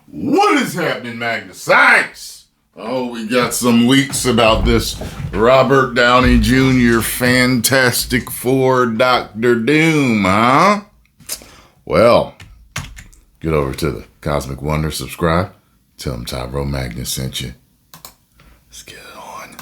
What is happening, Magnus? Thanks! Oh, we got some leaks about this Robert Downey Jr. Fantastic Four Dr. Doom, huh? Well, get over to the Cosmic Wonder, subscribe, tell them Tyrone Magnus sent you. Let's get it on.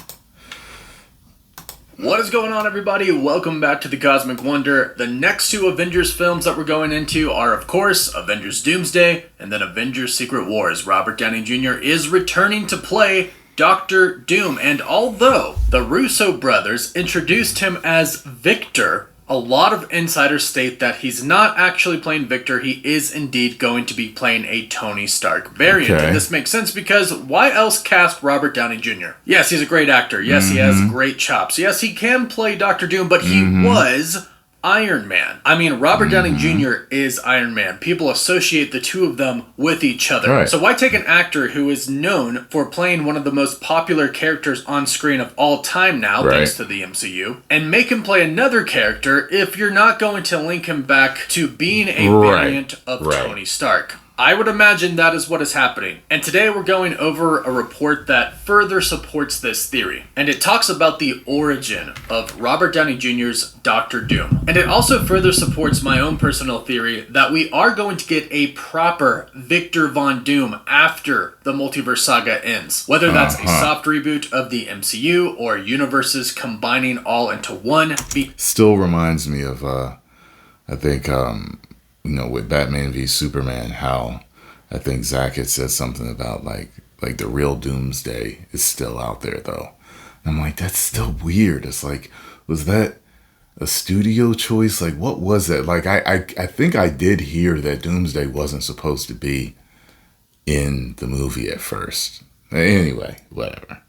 What is going on, everybody? Welcome back to the Cosmic Wonder. The next two Avengers films that we're going into are, of course, Avengers Doomsday and then Avengers Secret Wars. Robert Downey Jr. is returning to play Dr. Doom, and although the Russo brothers introduced him as Victor, a lot of insiders state that he's not actually playing Victor. He is indeed going to be playing a Tony Stark variant. Okay. And this makes sense because why else cast Robert Downey Jr.? Yes, he's a great actor. Yes, he has great chops. Yes, he can play Dr. Doom, but he was Iron Man. I mean, Robert Downey Jr. is Iron Man. People associate the two of them with each other. Right. So why take an actor who is known for playing one of the most popular characters on screen of all time now, thanks to the MCU, and make him play another character if you're not going to link him back to being a variant of Tony Stark? I would imagine that is what is happening. And today we're going over a report that further supports this theory. And it talks about the origin of Robert Downey Jr.'s Dr. Doom. And it also further supports my own personal theory that we are going to get a proper Victor Von Doom after the multiverse saga ends. Whether that's a soft reboot of the MCU or universes combining all into one. Still reminds me of, I think, with Batman v Superman, how I think Zach had said something about like the real Doomsday is still out there though. And I'm like, that's still weird. It's like, was that a studio choice? Like, what was that? Like, I think I did hear that Doomsday wasn't supposed to be in the movie at first. Anyway, whatever.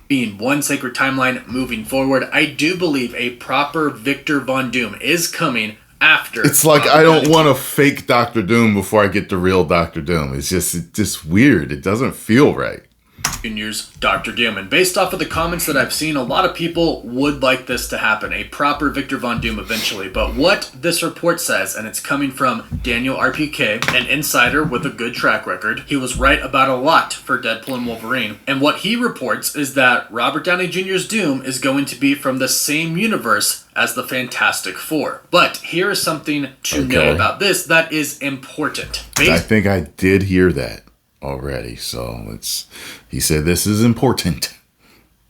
Being one sacred timeline moving forward, I do believe a proper Victor Von Doom is coming after. It's like I don't want a fake Dr. Doom before I get the real Dr. Doom. It's just weird. It doesn't feel right. Jr.'s Dr. Doom. And based off of the comments that I've seen, a lot of people would like this to happen, a proper Victor Von Doom eventually. But what this report says, and it's coming from Daniel RPK, an insider with a good track record, he was right about a lot for Deadpool and Wolverine. And what he reports is that Robert Downey Jr.'s Doom is going to be from the same universe as the Fantastic Four. But here is something to know about this that is important. I think I did hear that already, so he said this is important.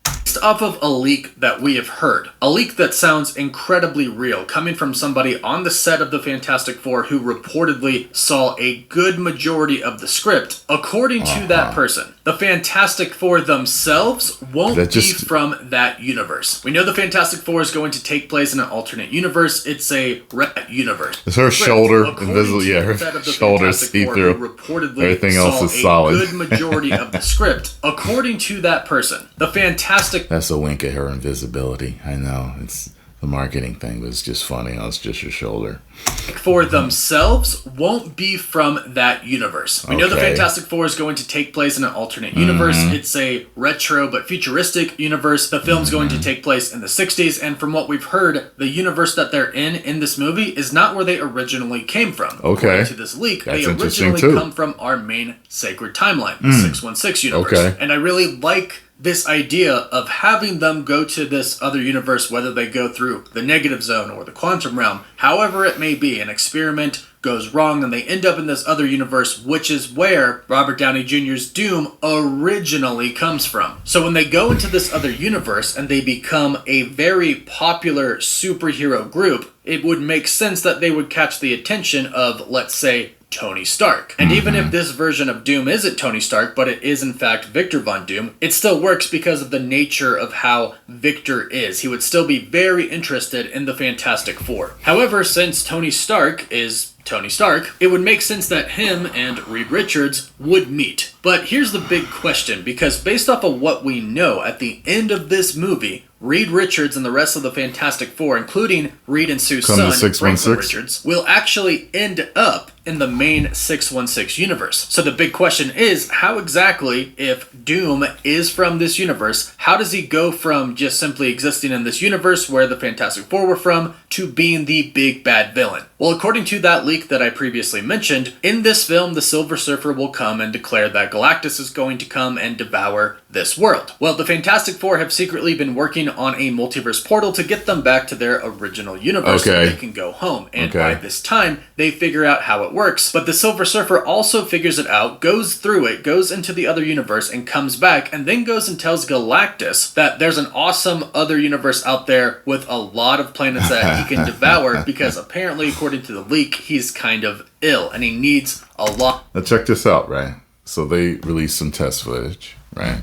Based off of a leak that we have heard, a leak that sounds incredibly real, coming from somebody on the set of the Fantastic Four who reportedly saw a good majority of the script. According to that person, the Fantastic Four themselves won't be from that universe. We know the Fantastic Four is going to take place in an alternate universe. It's a red universe. Is her shoulder invisible? Yeah, her shoulder see-through. Everything else is solid. A good majority of the script. According to that person, the Fantastic... That's a wink at her invisibility. I know. It's the marketing thing, but it's just funny. It's just your shoulder. For themselves won't be from that universe. We know the Fantastic Four is going to take place in an alternate universe. It's a retro but futuristic universe. The film's going to take place in the 60s, and from what we've heard, the universe that they're in this movie is not where they originally came from. According to this leak, they originally come from our main sacred timeline, the 616 universe. And I really like this idea of having them go to this other universe, whether they go through the negative zone or the quantum realm, however it may be, an experiment goes wrong and they end up in this other universe, which is where Robert Downey Jr.'s Doom originally comes from. So when they go into this other universe and they become a very popular superhero group, it would make sense that they would catch the attention of, let's say, Tony Stark. And even if this version of Doom isn't Tony Stark, but it is in fact Victor Von Doom, it still works because of the nature of how Victor is. He would still be very interested in the Fantastic Four. However, since Tony Stark is Tony Stark, it would make sense that him and Reed Richards would meet. But here's the big question, because based off of what we know at the end of this movie, Reed Richards and the rest of the Fantastic Four, including Reed and Sue's son, Franklin Richards, will actually end up in the main 616 universe. So the big question is, how exactly, if Doom is from this universe, how does he go from just simply existing in this universe where the Fantastic Four were from to being the big bad villain? Well, according to that leak that I previously mentioned, in this film, the Silver Surfer will come and declare that Galactus is going to come and devour this world. Well, the Fantastic Four have secretly been working on a multiverse portal to get them back to their original universe so they can go home. And by this time, they figure out how it works. But the Silver Surfer also figures it out, goes through it, goes into the other universe, and comes back, and then goes and tells Galactus that there's an awesome other universe out there with a lot of planets that he can devour, because apparently, according to the leak, he's kind of ill, and he needs a lot. Now check this out, right? So they released some test footage, right?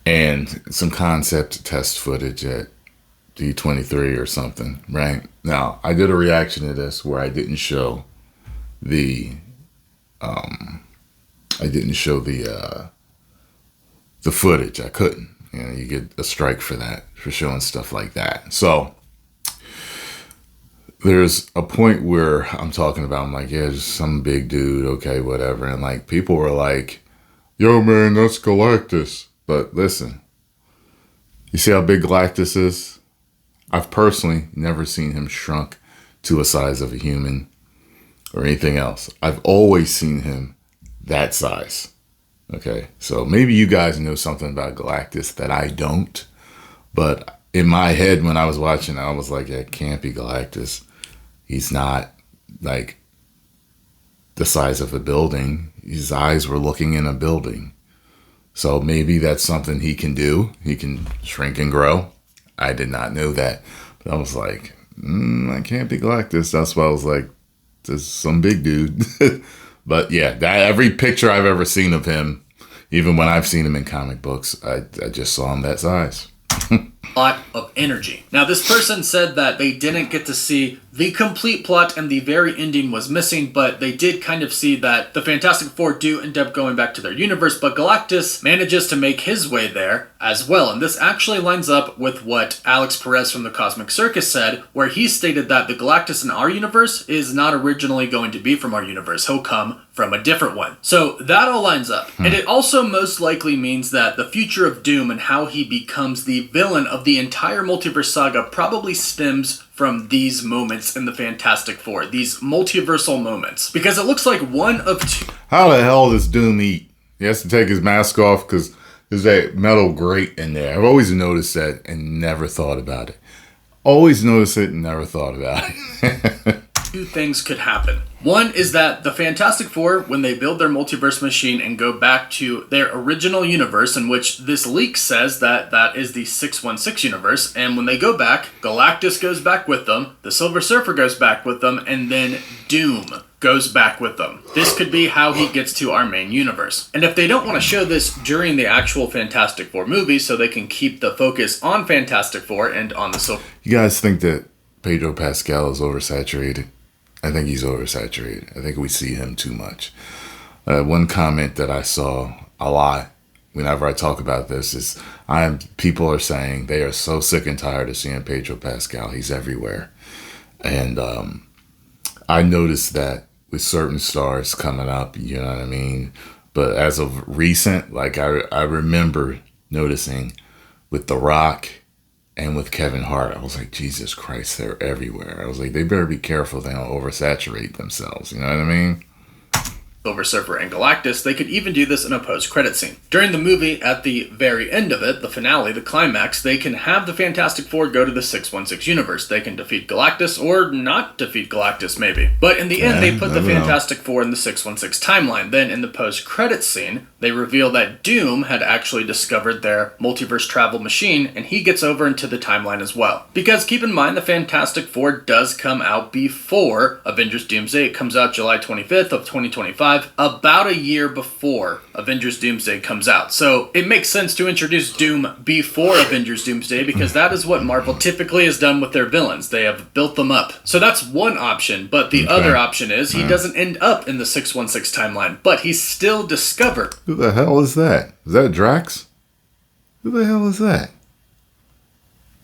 And some concept test footage at D23 or something, right? Now, I did a reaction to this where I didn't show the footage. I couldn't. You know, you get a strike for that, for showing stuff like that. So there's a point where I'm talking about, I'm like, yeah, just some big dude, okay, whatever. And like people were like, yo man, that's Galactus. But listen, you see how big Galactus is? I've personally never seen him shrunk to a size of a human or anything else. I've always seen him that size. Okay, so maybe you guys know something about Galactus that I don't. But in my head, when I was watching, I was like, it can't be Galactus. He's not like the size of a building. His eyes were looking in a building. So maybe that's something he can do. He can shrink and grow. I did not know that. But I was like, I can't be Galactus. That's why I was like, there's some big dude. But yeah, every picture I've ever seen of him, even when I've seen him in comic books, I just saw him that size. Lot of energy. Now, this person said that they didn't get to see the complete plot and the very ending was missing, but they did kind of see that the Fantastic Four do end up going back to their universe, but Galactus manages to make his way there as well. And this actually lines up with what Alex Perez from the Cosmic Circus said, where he stated that the Galactus in our universe is not originally going to be from our universe. He'll come from a different one. So that all lines up. And it also most likely means that the future of Doom and how he becomes the villain of the entire multiverse saga probably stems from these moments in the Fantastic Four, these multiversal moments. Because it looks like one of two. How the hell does Doom eat? He has to take his mask off because there's that metal grate in there. I've always noticed that and never thought about it. Always noticed it and never thought about it. Two things could happen. One is that the Fantastic Four, when they build their multiverse machine and go back to their original universe, in which this leak says that that is the 616 universe, and when they go back, Galactus goes back with them, the Silver Surfer goes back with them, and then Doom goes back with them. This could be how he gets to our main universe. And if they don't want to show this during the actual Fantastic Four movie so they can keep the focus on Fantastic Four and on the Silver... You guys think that Pedro Pascal is oversaturated? I think he's oversaturated. I think we see him too much. One comment that I saw a lot whenever I talk about this is people are saying they are so sick and tired of seeing Pedro Pascal. He's everywhere. And I noticed that with certain stars coming up, you know what I mean? But as of recent, like I remember noticing with The Rock and with Kevin Hart, I was like, Jesus Christ, they're everywhere. I was like, they better be careful they don't oversaturate themselves. You know what I mean? Silver Surfer and Galactus, they could even do this in a post-credit scene. During the movie, at the very end of it, the finale, the climax, they can have the Fantastic Four go to the 616 universe. They can defeat Galactus, or not defeat Galactus, maybe. But in the end, they put the Fantastic Four in the 616 timeline. Then, in the post-credit scene, they reveal that Doom had actually discovered their multiverse travel machine, and he gets over into the timeline as well. Because, keep in mind, the Fantastic Four does come out before Avengers Doomsday. It comes out July 25th of 2025. 1995, about a year before Avengers Doomsday comes out. So it makes sense to introduce Doom before Avengers Doomsday because that is what Marvel typically has done with their villains. They have built them up. So that's one option, but the other option is he doesn't end up in the 616 timeline, but he's still discovered. Who the hell is that? Is that Drax? Who the hell is that?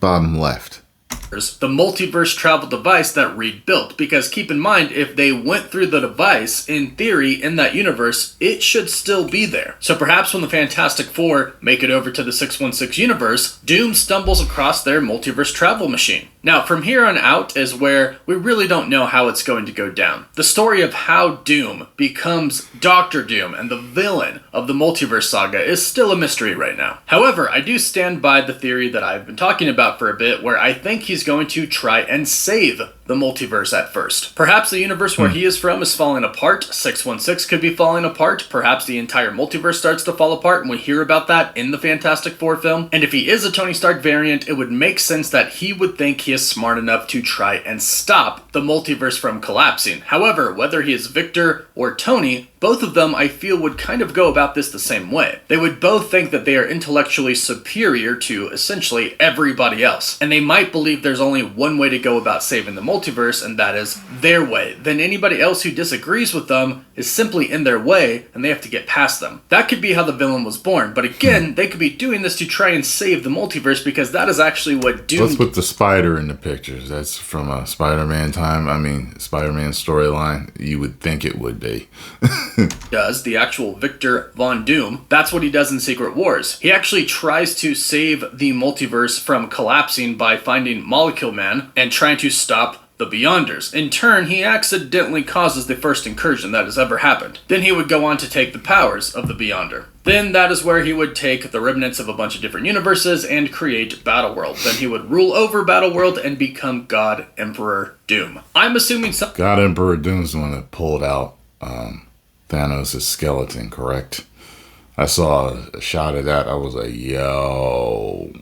Bottom left. The multiverse travel device that Reed built, because keep in mind, if they went through the device, in theory, in that universe, it should still be there. So perhaps when the Fantastic Four make it over to the 616 universe, Doom stumbles across their multiverse travel machine. Now, from here on out is where we really don't know how it's going to go down. The story of how Doom becomes Doctor Doom and the villain of the multiverse saga is still a mystery right now. However, I do stand by the theory that I've been talking about for a bit, where I think he's going to try and save the multiverse at first. Perhaps the universe where he is from is falling apart. 616 could be falling apart. Perhaps the entire multiverse starts to fall apart, and we hear about that in the Fantastic Four film. And if he is a Tony Stark variant, it would make sense that he would think he is smart enough to try and stop the multiverse from collapsing. However, whether he is Victor or Tony, both of them I feel would kind of go about this the same way. They would both think that they are intellectually superior to essentially everybody else, and they might believe there's only one way to go about saving the multiverse, and that is their way. Then anybody else who disagrees with them is simply in their way, and they have to get past them. That could be how the villain was born, but again, they could be doing this to try and save the multiverse, because that is actually what Doom... Let's put the spider in the pictures. That's from a Spider-Man Spider-Man storyline. You would think it would be. does, the actual Victor Von Doom, that's what he does in Secret Wars. He actually tries to save the multiverse from collapsing by finding Molecule Man and trying to stop the Beyonders. In turn, he accidentally causes the first incursion that has ever happened. Then he would go on to take the powers of the Beyonder. Then that is where he would take the remnants of a bunch of different universes and create Battleworld. Then he would rule over Battleworld and become God Emperor Doom. I'm assuming some... God Emperor Doom's the one that pulled out Thanos' skeleton, correct? I saw a shot of that. I was like, yo.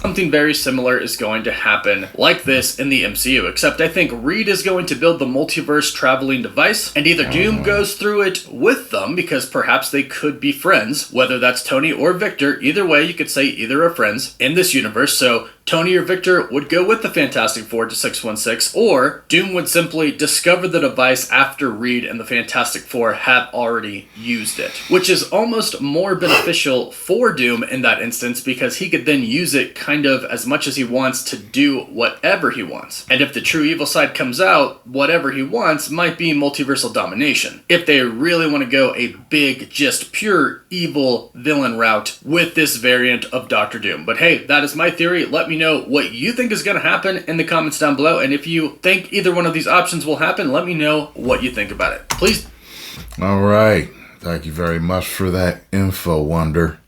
Something very similar is going to happen like this in the MCU, except I think Reed is going to build the multiverse traveling device, and either Doom goes through it with them, because perhaps they could be friends, whether that's Tony or Victor. Either way, you could say either are friends in this universe, so Tony or Victor would go with the Fantastic Four to 616, or Doom would simply discover the device after Reed and the Fantastic Four have already used it, which is almost more beneficial for Doom in that instance, because he could then use it kind of as much as he wants to do whatever he wants. And if the true evil side comes out, whatever he wants might be multiversal domination. If they really want to go a big, just pure evil villain route with this variant of Doctor Doom. But hey, that is my theory. Let me know what you think is going to happen in the comments down below. And if you think either one of these options will happen, let me know what you think about it. Please. All right. Thank you very much for that info, Wonder.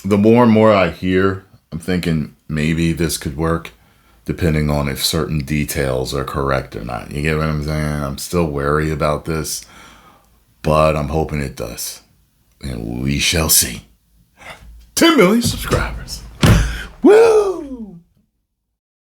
The more and more I hear, I'm thinking maybe this could work, depending on if certain details are correct or not. You get what I'm saying? I'm still wary about this, but I'm hoping it does. And we shall see. 10 million subscribers. Woo!